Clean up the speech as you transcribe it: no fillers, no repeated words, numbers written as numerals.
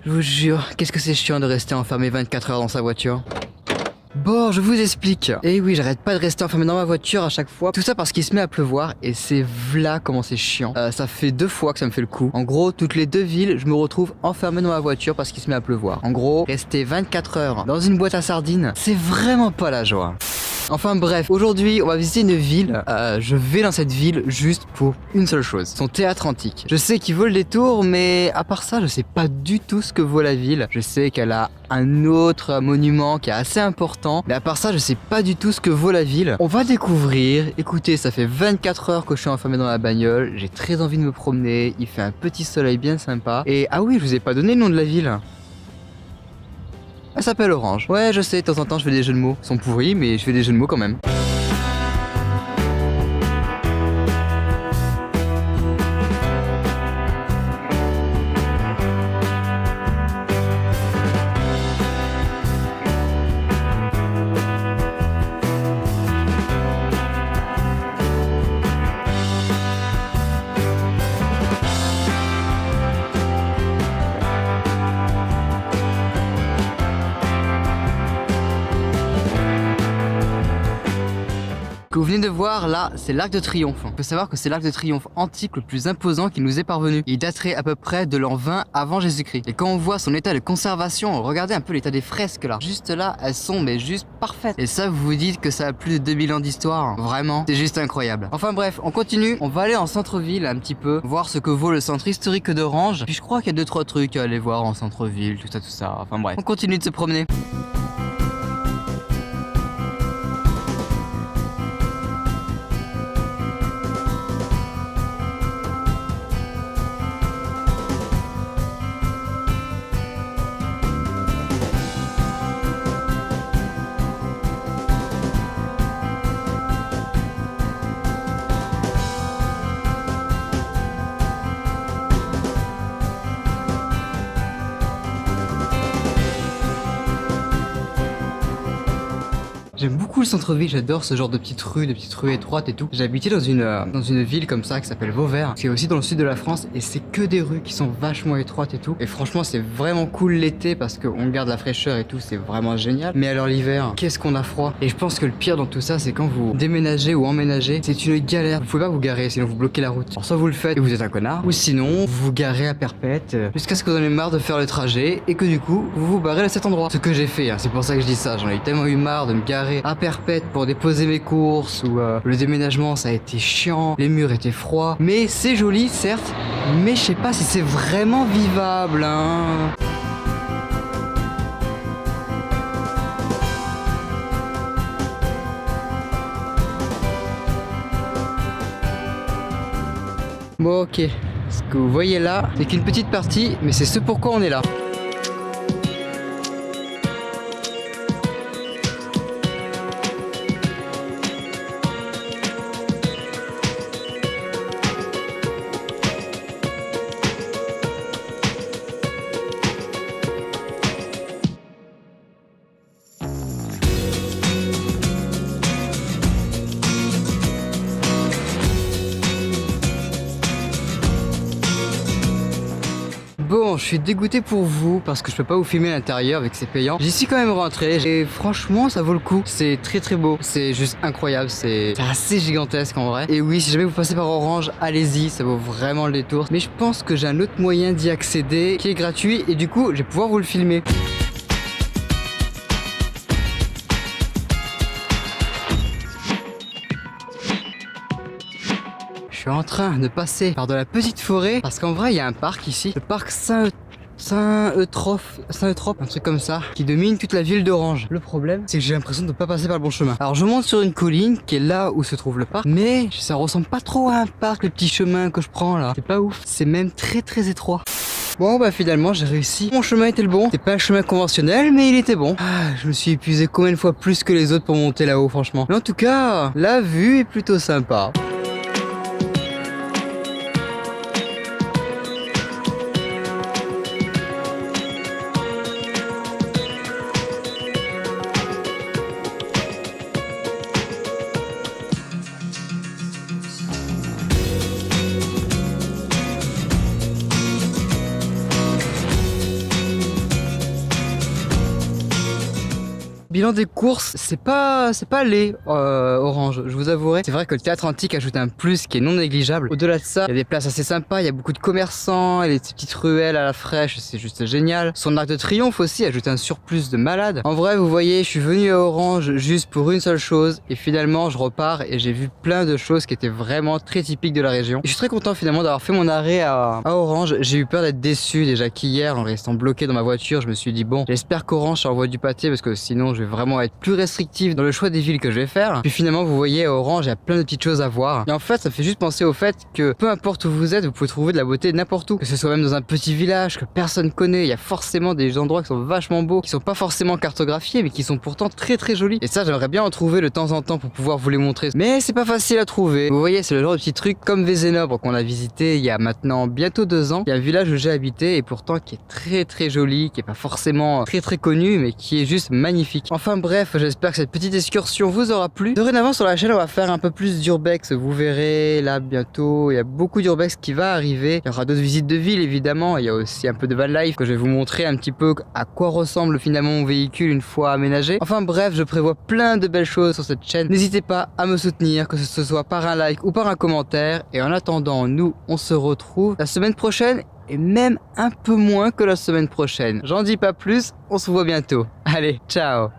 Je vous jure, qu'est-ce que c'est chiant de rester enfermé 24 heures dans sa voiture. Bon, je vous explique. Et oui, j'arrête pas de rester enfermé dans ma voiture à chaque fois. Tout ça parce qu'il se met à pleuvoir et c'est v'là comment c'est chiant. Ça fait 2 fois que ça me fait le coup. En gros, toutes les 2 villes, je me retrouve enfermé dans ma voiture parce qu'il se met à pleuvoir. En gros, rester 24 heures dans une boîte à sardines, c'est vraiment pas la joie. Enfin bref, aujourd'hui on va visiter une ville. Je vais dans cette ville juste pour une seule chose, son théâtre antique. Je sais qu'il vaut le détour, mais à part ça, je sais pas du tout ce que vaut la ville. Je sais qu'elle a un autre monument qui est assez important, mais à part ça, je sais pas du tout ce que vaut la ville. On va découvrir. Écoutez, ça fait 24 heures que je suis enfermé dans la bagnole. J'ai très envie de me promener. Il fait un petit soleil bien sympa. Et ah oui, je vous ai pas donné le nom de la ville. Elle s'appelle Orange. Ouais, je sais, de temps en temps je fais des jeux de mots. Ils sont pourris, mais je fais des jeux de mots quand même. Que vous venez de voir là, c'est l'Arc de Triomphe. Il faut savoir que c'est l'Arc de Triomphe antique le plus imposant qui nous est parvenu. Il daterait à peu près de l'an 20 avant Jésus-Christ. Et quand on voit son état de conservation, regardez un peu l'état des fresques là. Juste là, elles sont mais juste parfaites. Et ça, vous vous dites que ça a plus de 2000 ans d'histoire. Vraiment, c'est juste incroyable. Enfin bref, on continue. On va aller en centre-ville un petit peu, voir ce que vaut le centre historique d'Orange. Puis je crois qu'il y a 2-3 trucs à aller voir en centre-ville, tout ça, tout ça. Enfin bref, on continue de se promener. J'aime beaucoup le centre-ville, j'adore ce genre de petites rues étroites et tout. J'ai habité dans une ville comme ça qui s'appelle Vauvert, qui est aussi dans le sud de la France, et c'est que des rues qui sont vachement étroites et tout. Et franchement, c'est vraiment cool l'été parce qu'on garde la fraîcheur et tout, c'est vraiment génial. Mais alors l'hiver, qu'est-ce qu'on a froid. Et je pense que le pire dans tout ça, c'est quand vous déménagez ou emménagez, c'est une galère. Vous pouvez pas vous garer, sinon vous bloquez la route. Alors soit vous le faites et vous êtes un connard, ou sinon vous vous garez à perpète jusqu'à ce que vous en ayez marre de faire le trajet et que du coup vous vous barrez à cet endroit. Ce que j'ai fait, hein, c'est pour ça que je dis ça. J'en ai tellement eu marre de me garer à perpète pour déposer mes courses ou le déménagement, ça a été chiant, les murs étaient froids, mais c'est joli certes, mais je sais pas si c'est vraiment vivable, hein. Bon ok, ce que vous voyez là, c'est qu'une petite partie, mais c'est ce pourquoi on est là. Bon, je suis dégoûté pour vous parce que je peux pas vous filmer à l'intérieur avec c'est payant. J'y suis quand même rentré et franchement ça vaut le coup. C'est très très beau, c'est juste incroyable, c'est assez gigantesque en vrai. Et oui, si jamais vous passez par Orange, allez-y, ça vaut vraiment le détour. Mais je pense que j'ai un autre moyen d'y accéder qui est gratuit et du coup je vais pouvoir vous le filmer. Je suis en train de passer par de la petite forêt parce qu'en vrai il y a un parc ici, le parc Saint-Eutrope, un truc comme ça, qui domine toute la ville d'Orange. Le problème, c'est que j'ai l'impression de ne pas passer par le bon chemin. Alors je monte sur une colline qui est là où se trouve le parc, mais ça ressemble pas trop à un parc, le petit chemin que je prends là. C'est pas ouf, c'est même très très étroit. Bon bah finalement j'ai réussi, mon chemin était le bon, c'était pas un chemin conventionnel mais il était bon. Je me suis épuisé combien de fois plus que les autres pour monter là-haut franchement. Mais en tout cas, la vue est plutôt sympa. Bilan des courses, c'est pas laid, Orange, je vous avouerai. C'est vrai que le théâtre antique ajoute un plus qui est non négligeable. Au-delà de ça, il y a des places assez sympas, il y a beaucoup de commerçants, et des petites ruelles à la fraîche, c'est juste génial. Son arc de triomphe aussi ajoute un surplus de malade. En vrai, vous voyez, je suis venu à Orange juste pour une seule chose, et finalement, je repars et j'ai vu plein de choses qui étaient vraiment très typiques de la région. Et je suis très content finalement d'avoir fait mon arrêt à Orange. J'ai eu peur d'être déçu déjà qu'hier, en restant bloqué dans ma voiture, je me suis dit bon, j'espère qu'Orange envoie du pâté parce que sinon je vais vraiment être plus restrictif dans le choix des villes que je vais faire. Puis finalement, vous voyez, à Orange, il y a plein de petites choses à voir. Et en fait, ça fait juste penser au fait que peu importe où vous êtes, vous pouvez trouver de la beauté n'importe où. Que ce soit même dans un petit village que personne connaît, il y a forcément des endroits qui sont vachement beaux, qui sont pas forcément cartographiés, mais qui sont pourtant très très jolis. Et ça, j'aimerais bien en trouver de temps en temps pour pouvoir vous les montrer. Mais c'est pas facile à trouver. Vous voyez, c'est le genre de petit truc comme Vézénobre qu'on a visité il y a maintenant bientôt 2 ans. Il y a un village où j'ai habité et pourtant qui est très très joli, qui est pas forcément très très connu, mais qui est juste magnifique. Enfin bref, j'espère que cette petite excursion vous aura plu. Dorénavant sur la chaîne, on va faire un peu plus d'urbex. Vous verrez là bientôt, il y a beaucoup d'urbex qui va arriver. Il y aura d'autres visites de ville évidemment. Il y a aussi un peu de van life que je vais vous montrer un petit peu à quoi ressemble finalement mon véhicule une fois aménagé. Enfin bref, je prévois plein de belles choses sur cette chaîne. N'hésitez pas à me soutenir, que ce soit par un like ou par un commentaire. Et en attendant, nous, on se retrouve la semaine prochaine et même un peu moins que la semaine prochaine. J'en dis pas plus, on se voit bientôt. Allez, ciao!